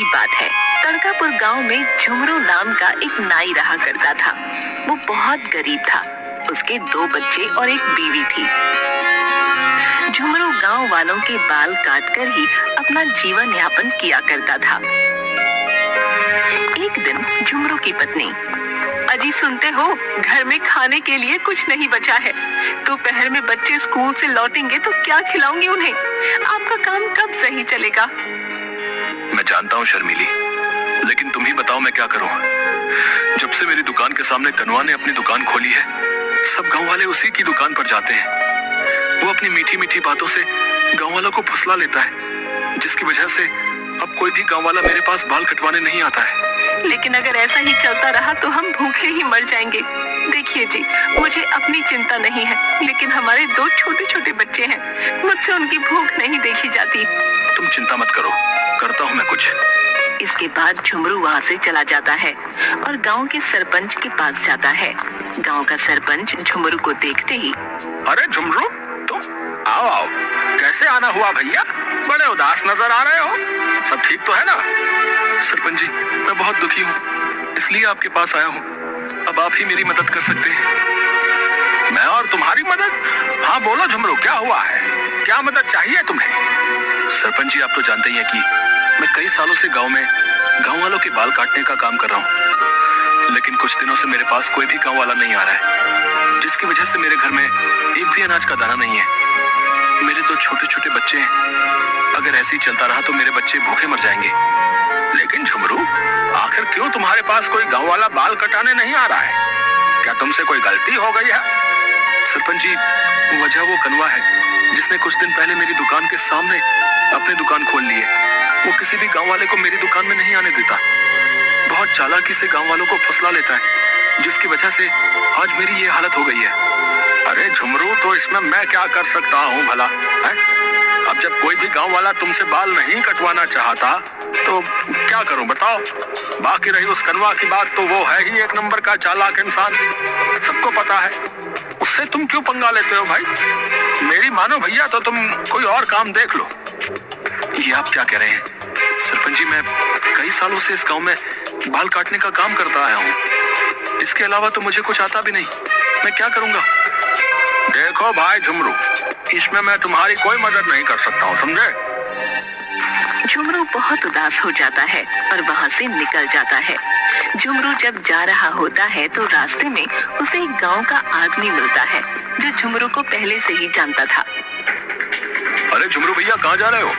बात है। तड़कापुर गांव में झुमरू नाम का एक नाई रहा करता था। वो बहुत गरीब था। उसके 2 बच्चे और एक बीवी थी। झुमरू गांव वालों के बाल काटकर ही अपना जीवन यापन किया करता था। एक दिन झुमरू की पत्नी, अजी सुनते हो, घर में खाने के लिए कुछ नहीं बचा है। दोपहर में बच्चे स्कूल से लौटेंगे तो क्या खिलाऊंगी उन्हें? आपका काम कब सही चलेगा? मैं जानता हूँ शर्मिली, लेकिन तुम ही बताओ मैं क्या करूँ। जब से मेरी दुकान के सामने कनवा ने अपनी दुकान खोली है, सब गांव वाले उसी की दुकान पर जाते हैं। वो अपनी मीठी मीठी बातों से गांव वालों को फुसला लेता है, जिसकी वजह से अब कोई भी गांव वाला मेरे पास बाल कटवाने नहीं आता है। लेकिन अगर ऐसा ही चलता रहा तो हम भूखे ही मर जाएंगे। देखिए जी, मुझे अपनी चिंता नहीं है, लेकिन हमारे 2 छोटे छोटे बच्चे हैं। मुझसे उनकी भूख नहीं देखी जाती। तुम चिंता मत करो, करता हूँ मैं कुछ। इसके बाद झुमरू वहाँ से चला जाता है और गांव के सरपंच के पास जाता है। गांव का सरपंच झुमरू को देखते ही, अरे झुमरू, तुम आओ आओ, कैसे आना हुआ भैया? बड़े उदास नजर आ रहे हो, सब ठीक तो है ना? सरपंच जी, मैं बहुत दुखी हूँ, इसलिए आपके पास आया हूँ। अब आप ही मेरी मदद कर सकते हैं। मैं और तुम्हारी मदद? हाँ बोलो झुमरू, क्या हुआ है? क्या मदद चाहिए तुम्हें? सरपंच जी, आप तो जानते ही हैं कि मैं कई सालों से गांव वालों के बाल काटने का काम कर रहा हूँ, लेकिन कुछ दिनों से मेरे पास कोई भी गांव वाला नहीं आ रहा है, जिसकी वजह से मेरे घर में एक भी अनाज का दाना नहीं है। मेरे 2 छोटे छोटे बच्चे हैं, अगर ऐसे ही चलता रहा तो मेरे बच्चे भूखे मर जाएंगे। लेकिन झुमरू, आखिर क्यों तुम्हारे पास कोई गांव वाला बाल कटाने नहीं आ रहा है? क्या तुमसे कोई गलती हो गई है? सरपंच जी, वजह वो कनवा है जिसने कुछ दिन पहले मेरी दुकान के सामने अपनी दुकान खोल ली है। वो किसी भी गांव वाले को मेरी दुकान में नहीं आने देता। बहुत चालाकी से गांव वालों को फुसला लेता है, जिसकी वजह से आज मेरी ये हालत हो गई है। अरे झुमरू, तो इसमें मैं क्या कर सकता हूँ भला है? अब जब कोई भी गांव वाला तुमसे बाल नहीं कटवाना चाहता तो क्या करूं बताओ? बाकी रही उस कनवा की बात, तो वो है ही एक नंबर का चालाक इंसान, सबको पता है। उससे तुम क्यों पंगा लेते हो भाई? मेरी मानो भैया तो तुम कोई और काम देख लो। ये आप क्या कह रहे हैं? सरपंच जी, मैं कई सालों से इस गांव में बाल काटने का काम करता आया हूँ। इसके अलावा तो मुझे कुछ आता भी नहीं। मैं क्या करूंगा? देखो भाई झुमरू, इसमें मैं तुम्हारी कोई मदद नहीं कर सकता हूँ, समझे? झुमरू बहुत उदास हो जाता है और वहाँ से निकल जाता है। झुमरू जब जा रहा होता है तो रास्ते में उसे एक गांव का आदमी मिलता है, जो झुमरू को पहले से ही जानता था। अरे झुमरू भैया, कहाँ जा रहे हो?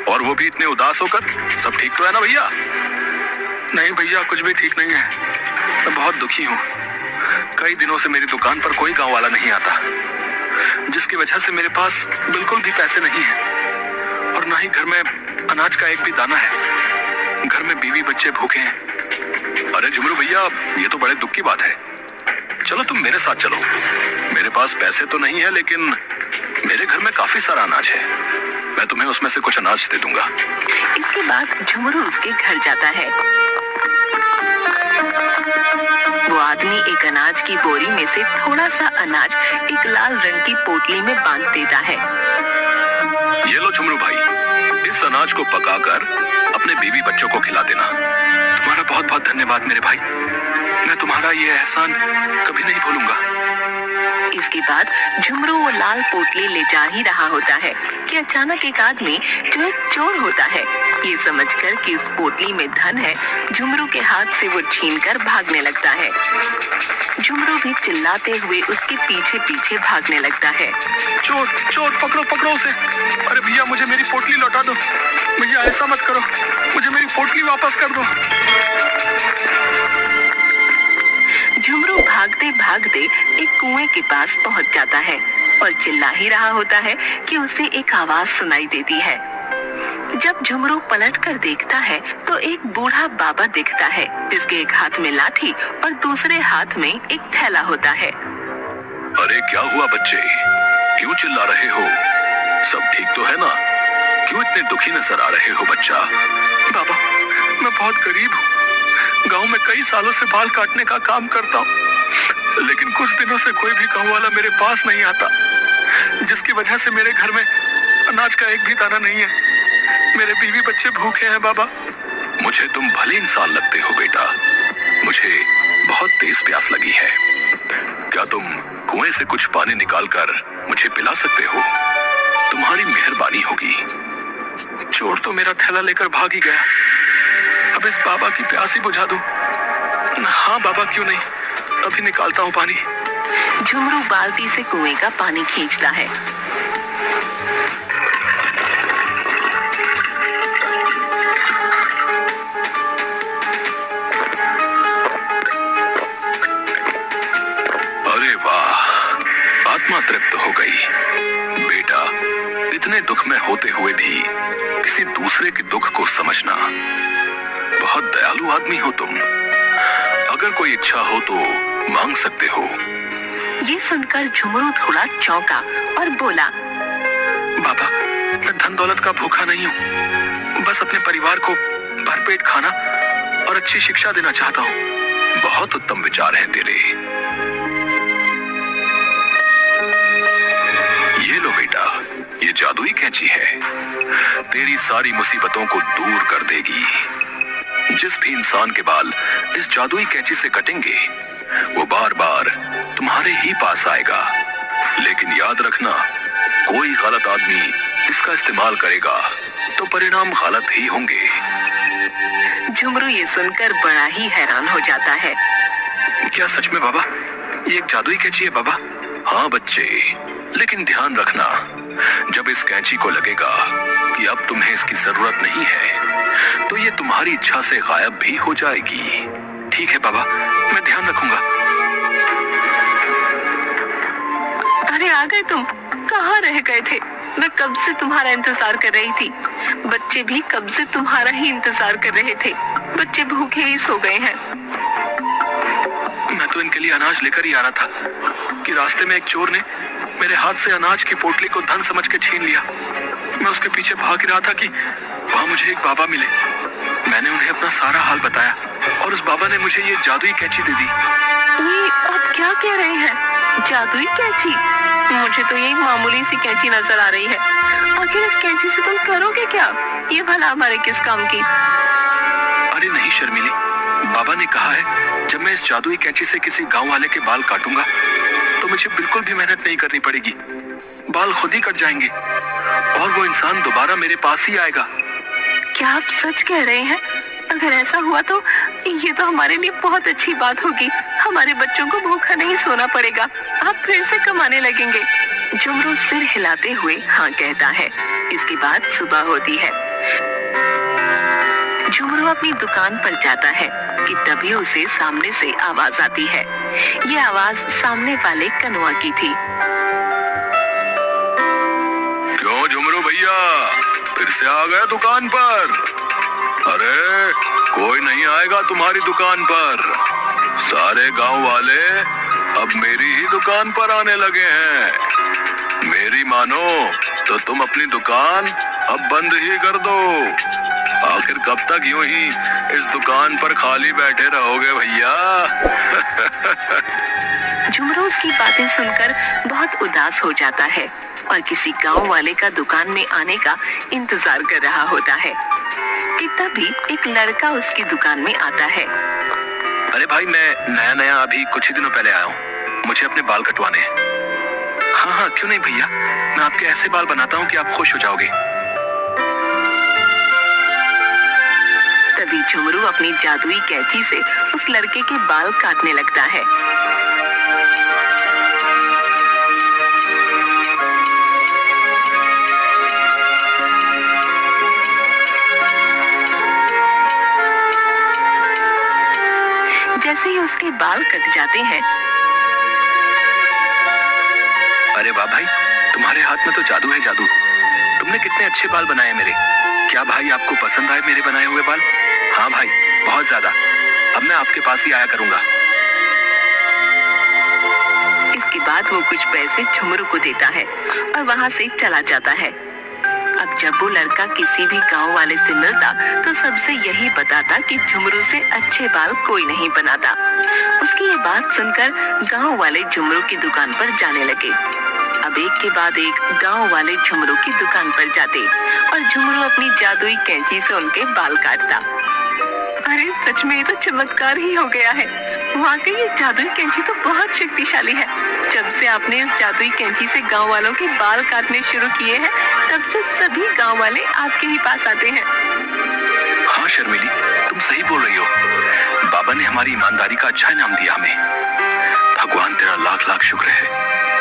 और वो भी इतने उदास होकर? सब ठीक तो है ना भैया? नहीं भैया, कुछ भी ठीक नहीं है। मैं बहुत दुखी हूँ। कई दिनों से मेरी दुकान पर कोई गांव वाला नहीं आता, जिसकी वजह से मेरे पास बिल्कुल भी पैसे नहीं है और ना ही घर में अनाज का एक भी दाना है। घर में बीवी बच्चे भूखे हैं। अरे झुमरू भैया, ये तो बड़े दुख की बात है। चलो तुम मेरे साथ चलो। मेरे पास पैसे तो नहीं है, लेकिन मेरे घर में काफी सारा अनाज है। मैं तुम्हें उसमें से कुछ अनाज दे दूंगा। इसके बाद झुमरू उसके घर जाता है। वो आदमी एक अनाज की बोरी में से थोड़ा सा अनाज एक लाल रंग की पोटली में बांध देता है। ये लो झुमरू भाई, इस अनाज को पकाकर अपने बीवी बच्चों को खिला देना। तुम्हारा बहुत बहुत धन्यवाद मेरे भाई। मैं तुम्हारा ये एहसान कभी नहीं भूलूंगा। इसके बाद झुमरू वो लाल पोटली ले जा ही रहा होता है कि अचानक एक आदमी, जो एक चोर होता है, ये समझकर कि इस पोटली में धन है, झुमरू के हाथ से वो छीनकर भागने लगता है। झुमरू भी चिल्लाते हुए उसके पीछे पीछे भागने लगता है। चोर चोर, पकड़ो पकड़ो उसे। अरे भैया, मुझे मेरी पोटली लौटा दो। भैया ऐसा मत करो, मुझे मेरी पोटली वापस कर दो। झुमरू भागते भागते एक कुएं के पास पहुंच जाता है और चिल्ला ही रहा होता है कि उसे एक आवाज सुनाई देती है। जब झुमरू पलट कर देखता है तो एक बूढ़ा बाबा दिखता है, जिसके एक हाथ में लाठी और दूसरे हाथ में एक थैला होता है। अरे क्या हुआ बच्चे, क्यों चिल्ला रहे हो? सब ठीक तो है ना? क्यों इतने दुखी नजर आ रहे हो बच्चा? बाबा, मैं बहुत गरीब हूँ। गांव में कई सालों से बाल काटने का काम करता हूँ, लेकिन कुछ दिनों से कोई भी गांव वाला मेरे पास नहीं आता, जिसकी वजह से मेरे घर में अनाज का एक भी दाना नहीं है। मेरे बीवी बच्चे भूखे हैं बाबा। मुझे तुम भले इंसान लगते हो बेटा, मुझे बहुत तेज प्यास लगी है। क्या तुम कुएं से कुछ पानी निकालकर मुझे पिला सकते हो? तुम्हारी मेहरबानी होगी। चोर तो मेरा थैला लेकर भाग ही गया। अब इस बाबा की प्यास ही बुझा दूं। हाँ बाबा, क्यों नहीं, अभी निकालता हूँ पानी। झुमरू बाल्टी से कुएं का पानी खींचता है। अरे वाह, आत्मा तृप्त हो गई। बेटा, इतने दुख में होते हुए भी किसी दूसरे के दुख को समझना, बहुत दयालु आदमी हो तुम। अगर कोई इच्छा हो तो मांग सकते हो। ये सुनकर झुमरू थोड़ा चौंका और बोला, बाबा, मैं धन दौलत का भूखा नहीं हूँ, बस अपने परिवार को भरपेट खाना और अच्छी शिक्षा देना चाहता हूँ। बहुत उत्तम विचार हैं तेरे। ये लो बेटा, ये जादुई कैंची है, तेरी सारी मुसीबतों को दूर कर देगी। जिस भी इंसान के बाल इस जादुई कैंची से कटेंगे, वो बार बार तुम्हारे ही पास आएगा। लेकिन याद रखना, कोई गलत आदमी इसका इस्तेमाल करेगा तो परिणाम गलत ही होंगे। झुमरू ये सुनकर बड़ा ही हैरान हो जाता है। क्या सच में बाबा, ये एक जादुई कैंची है बाबा? हाँ बच्चे, लेकिन ध्यान रखना, जब इस कैंची को लगेगा कि अब तुम्हें इसकी जरूरत नहीं है, तो ये तुम्हारी इच्छा से गायब भी हो जाएगी। ठीक है बाबा, मैं ध्यान रखूंगा। अरे आ गए तुम, कहाँ रह गए थे? मैं कब से तुम्हारा इंतजार कर रही थी। बच्चे भी कब से तुम्हारा ही इंतजार कर रहे थे। बच्चे भूखे ही सो गए हैं। मैं तो इनके लिए अनाज लेकर ही आ रहा था कि रास्ते में एक चोर ने मेरे हाथ से अनाज की पोटली को धन समझ के छीन लिया। मैं उसके पीछे भाग रहा था कि वहां मुझे एक बाबा मिले। मैंने उन्हें अपना सारा हाल बताया और उस बाबा ने मुझे ये जादुई कैंची दे दी। ये आप क्या कह रहे हैं? जादुई कैंची? मुझे तो ये मामूली सी कैंची नजर आ रही है। आखिर इस कैंची से तुम करोगे क्या? ये भला हमारे किस काम की? अरे नहीं शर्मिली, बाबा ने कहा है जब मैं इस जादुई कैंची से किसी गांव वाले के बाल काटूंगा तो मुझे बिल्कुल भी मेहनत नहीं करनी पड़ेगी। बाल खुद ही कट जाएंगे और वो इंसान दोबारा मेरे पास ही आएगा। क्या आप सच कह रहे हैं? अगर ऐसा हुआ तो ये तो हमारे लिए बहुत अच्छी बात होगी। हमारे बच्चों को भूखा नहीं सोना पड़ेगा। आप फिर से कमाने लगेंगे। झुमरू सिर हिलाते हुए हाँ कहता है। इसके बाद सुबह होती है। झुमरू अपनी दुकान पर जाता है कि तभी उसे सामने से आवाज आती है। ये आवाज सामने वाले कनुआ की थी। क्यों झुमरू भैया, फिर से आ गए दुकान पर? अरे कोई नहीं आएगा तुम्हारी दुकान पर। सारे गांव वाले अब मेरी ही दुकान पर आने लगे हैं। मेरी मानो तो तुम अपनी दुकान अब बंद ही कर दो। आखिर कब तक यूं ही इस दुकान पर खाली बैठे रहोगे भैया? झुमरू उसकी बातें सुनकर बहुत उदास हो जाता है और किसी गांव वाले का दुकान में आने का इंतजार कर रहा होता है कि तभी एक लड़का उसकी दुकान में आता है। अरे भाई, मैं नया अभी कुछ ही दिनों पहले आया हूँ, मुझे अपने बाल कटवाने हैं। हाँ हाँ, क्यों नहीं भैया, मैं आपके ऐसे बाल बनाता हूँ कि आप खुश हो जाओगे। तभी झुमरू अपनी जादुई कैंची से उस लड़के के बाल काटने लगता है। जैसे ही उसके बाल कट जाते हैं। अरे वाह भाई, तुम्हारे हाथ में तो जादू है जादू। तुमने कितने अच्छे बाल बनाए मेरे। क्या भाई आपको पसंद आए मेरे बनाए हुए बाल? हाँ भाई, बहुत ज्यादा। अब मैं आपके पास ही आया करूंगा। इसके बाद वो कुछ पैसे झुमरू को देता है और वहाँ से चला जाता है। अब जब वो लड़का किसी भी गांव वाले से मिलता तो सबसे यही बताता कि झुमरू से अच्छे बाल कोई नहीं बनाता। उसकी ये बात सुनकर गांव वाले झुमरू की दुकान पर जाने लगे। अब एक के बाद एक गांव वाले झुमरू की दुकान पर जाते और झुमरू अपनी जादुई कैंची से उनके बाल काटता। अरे सच में ये तो चमत्कार ही हो गया है। वाकई ये जादुई कैंची तो बहुत शक्तिशाली है। जब से आपने इस जादुई कैंची से गांव वालों के बाल काटने शुरू किए हैं, तब से सभी गांव वाले आपके ही पास आते हैं। हाँ शर्मिली, तुम सही बोल रही हो। बाबा ने हमारी ईमानदारी का अच्छा इनाम दिया हमें। भगवान तेरा लाख लाख शुक्र है।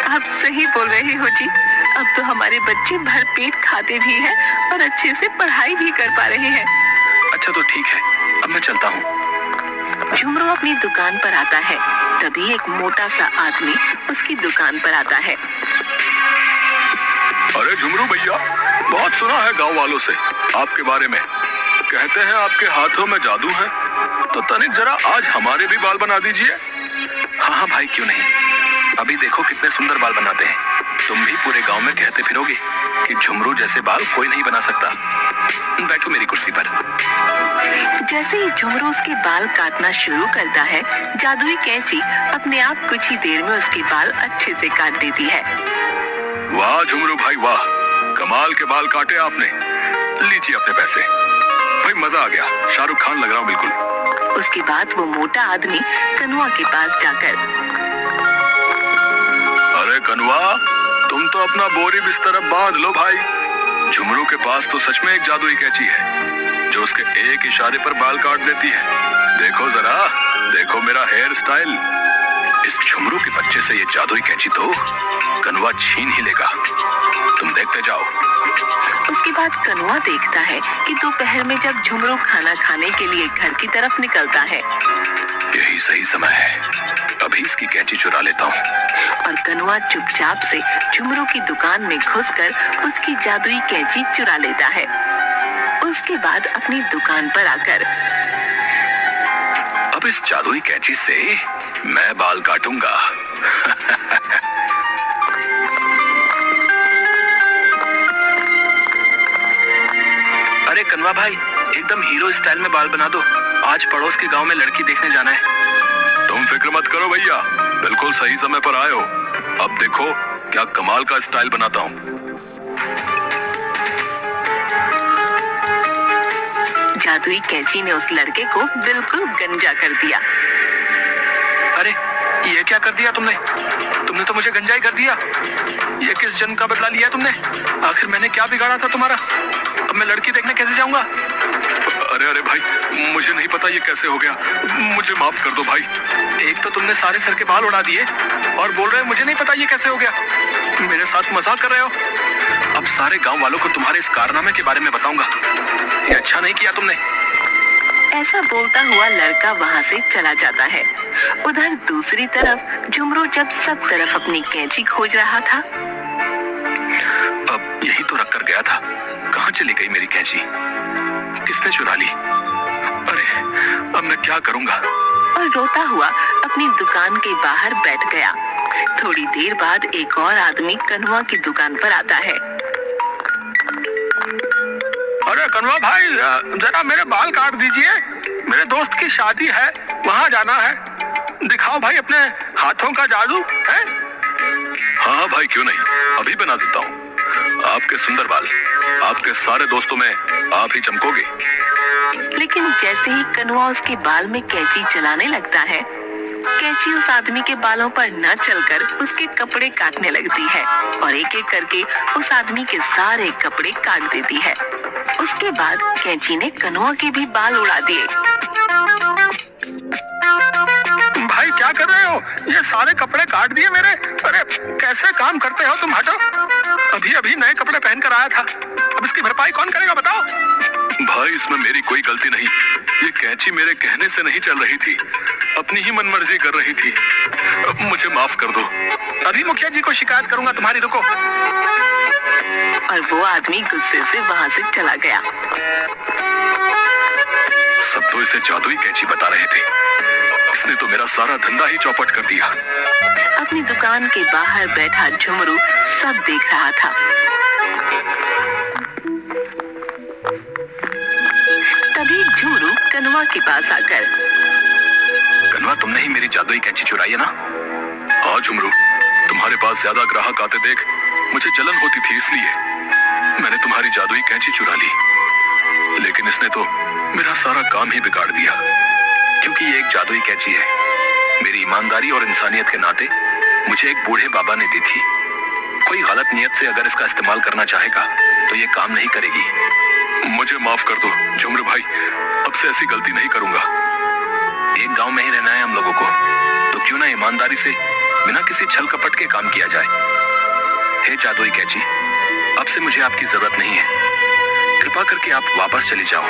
आप सही बोल रहे हो जी। अब तो हमारे बच्चे भर पेट खाते भी हैं और अच्छे से पढ़ाई भी कर पा रहे हैं। अच्छा तो ठीक है, अब मैं चलता हूँ। झुमरू अपनी दुकान पर आता है। तभी एक मोटा सा आदमी उसकी दुकान पर आता है। अरे झुमरू भैया, बहुत सुना है गांव वालों से आपके बारे में। कहते हैं आपके हाथों में जादू है, तो तनिक जरा आज हमारे भी बाल बना दीजिए। हाँ हाँ भाई, क्यों नहीं। अभी देखो कितने सुंदर बाल बनाते हैं। तुम भी पूरे गांव में कहते फिरोगे कि झुमरू जैसे बाल कोई नहीं बना सकता। बैठो मेरी कुर्सी पर। जैसे ही झुमरू उसके बाल काटना शुरू करता है, जादुई कैंची अपने आप कुछ ही देर में उसके बाल अच्छे से काट देती है। वाह झुमरू भाई वाह, कमाल के बाल काटे आपने। लीजिए अपने पैसे। भाई मजा आ गया, शाहरुख खान लग रहा हूँ बिल्कुल। उसके बाद वो मोटा आदमी कनुआ के पास जाकर, अरे कनुआ, तुम तो अपना बोरी बिस्तर अब बांध लो भाई। झुमरू के पास तो सच में एक जादुई कैंची है जो उसके एक इशारे पर बाल काट देती है। देखो जरा, देखो मेरा हेयर स्टाइल। इस झुमरू के बच्चे से ये जादुई कैंची तो कनुआ छीन ही लेगा। तुम देखते जाओ। उसके बाद कनुआ देखता है कि दोपहर में जब झुमरू खाना खाने के लिए घर की तरफ निकलता है, यही सही समय है, अभी इसकी कैंची चुरा लेता हूँ। और कनुआ चुपचाप से झुमरू की दुकान में घुसकर उसकी जादुई कैंची चुरा लेता है। उसके बाद अपनी दुकान पर आकर, अब इस जादुई कैंची से मैं बाल काटूंगा। अरे कनवा भाई, एकदम हीरो स्टाइल में बाल बना दो। आज पड़ोस के गांव में लड़की देखने जाना है। तुम फिक्र मत करो भैया, बिल्कुल सही समय पर आए हो। अब देखो क्या कमाल का स्टाइल बनाता हूँ। जादुई कैंची ने उस लड़के को बिल्कुल गंजा कर दिया। अरे ये क्या कर दिया तुमने? तुमने तो मुझे गंजाई कर दिया। ये किस जन्म का बदला लिया तुमने? आखिर मैंने क्या बिगाड़ा था तुम्हारा? अब मैं लड़की देखने कैसे जाऊंगा? अरे अरे भाई, मुझे नहीं पता ये कैसे हो गया। मुझे माफ कर दो भाई। एक तो तुमने सारे सर के बाल उड़ा दिए और बोल रहे हो मुझे नहीं पता ये कैसे हो गया। मेरे साथ मजाक कर रहे हो? अब सारे गांव वालों को तुम्हारे इस कारनामे के बारे में बताऊंगा। ये अच्छा नहीं किया तुमने। ऐसा बोलता हुआ लड़का वहाँ से चला जाता है। उधर दूसरी तरफ झुमरू जब सब तरफ अपनी कैंची खोज रहा था, अब यही तो रख कर गया था। कहाँ चली गई मेरी कैंची? किसने चुरा ली? अरे अब मैं क्या करूंगा? और रोता हुआ अपनी दुकान के बाहर बैठ गया। थोड़ी देर बाद एक और आदमी कनुआ की दुकान पर आता है। अरे कनुआ भाई, जरा मेरे बाल काट दीजिए। मेरे दोस्त की शादी है, वहाँ जाना है। दिखाओ भाई अपने हाथों का जादू है। हाँ भाई, क्यों नहीं, अभी बना देता हूँ। आपके सुंदर बाल, आपके सारे दोस्तों में आप ही चमकोगे। लेकिन जैसे ही कनुआ उसके बाल में कैंची चलाने लगता है, कैंची उस आदमी के बालों पर न चलकर उसके कपड़े काटने लगती है और एक एक करके उस आदमी के सारे कपड़े काट देती है। उसके बाद कैंची ने कनुआ के भी बाल उड़ा दिए। भाई क्या कर रहे हो? ये सारे कपड़े काट दिए मेरे। अरे कैसे काम करते हो तुम? हटो, अभी अभी नए कपड़े पहन कर आया था। अब इसकी भरपाई कौन करेगा बताओ? भाई इसमें मेरी कोई गलती नहीं। ये कैंची मेरे कहने से नहीं चल रही थी, अपनी ही मनमर्जी कर रही थी। मुझे माफ कर दो। अभी मुखिया जी को शिकायत करूंगा तुम्हारी। रुको। और वो आदमी गुस्से से वहाँ से चला गया। सब तो इसे जादुई कैंची बता रहे थे। इसने तो मेरा सारा धंधा ही चौपट कर दिया। अपनी दुकान के बाहर बैठा झुमरू सब देख रहा था। तभी झुमरू कनुआ के पास आकर, कनुआ, तुमने ही मेरी जादुई कैंची चुराई है ना? हाँ झुमरू, तुम्हारे पास ज्यादा ग्राहक आते देख मुझे जलन होती थी, इसलिए मैंने तुम्हारी जादुई कैंची चुरा ली। लेकिन इसने तो मेरा सारा काम ही बिगाड़ दिया, क्योंकि ये एक जादुई कैंची है। मेरी ईमानदारी और इंसानियत के नाते मुझे एक बूढ़े बाबा ने दी थी। कोई गलत नियत से अगर इसका इस्तेमाल करना चाहेगा तो ये काम नहीं करेगी। मुझे माफ कर दो झुमरू भाई, अब से ऐसी गलती नहीं करूंगा। एक गांव में ही रहना है हम लोगों को, तो क्यों ना ईमानदारी से बिना किसी छल कपट के काम किया जाए। हे जादुई कैंची, अब से मुझे आपकी जरूरत नहीं है। कृपा करके आप वापस चली जाओ।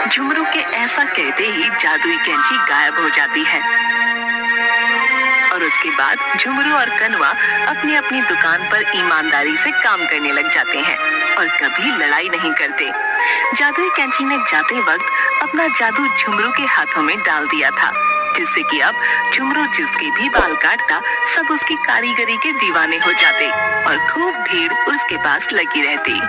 झुमरू के ऐसा कहते ही जादुई कैंची गायब हो जाती है और उसके बाद झुमरू और कनवा अपनी अपनी दुकान पर ईमानदारी से काम करने लग जाते हैं और कभी लड़ाई नहीं करते। जादुई कैंची ने जाते वक्त अपना जादू झुमरू के हाथों में डाल दिया था, जिससे कि अब झुमरू जिसके भी बाल काटता सब उसकी कारीगरी के दीवाने हो जाते और खूब भीड़ उसके पास लगी रहती।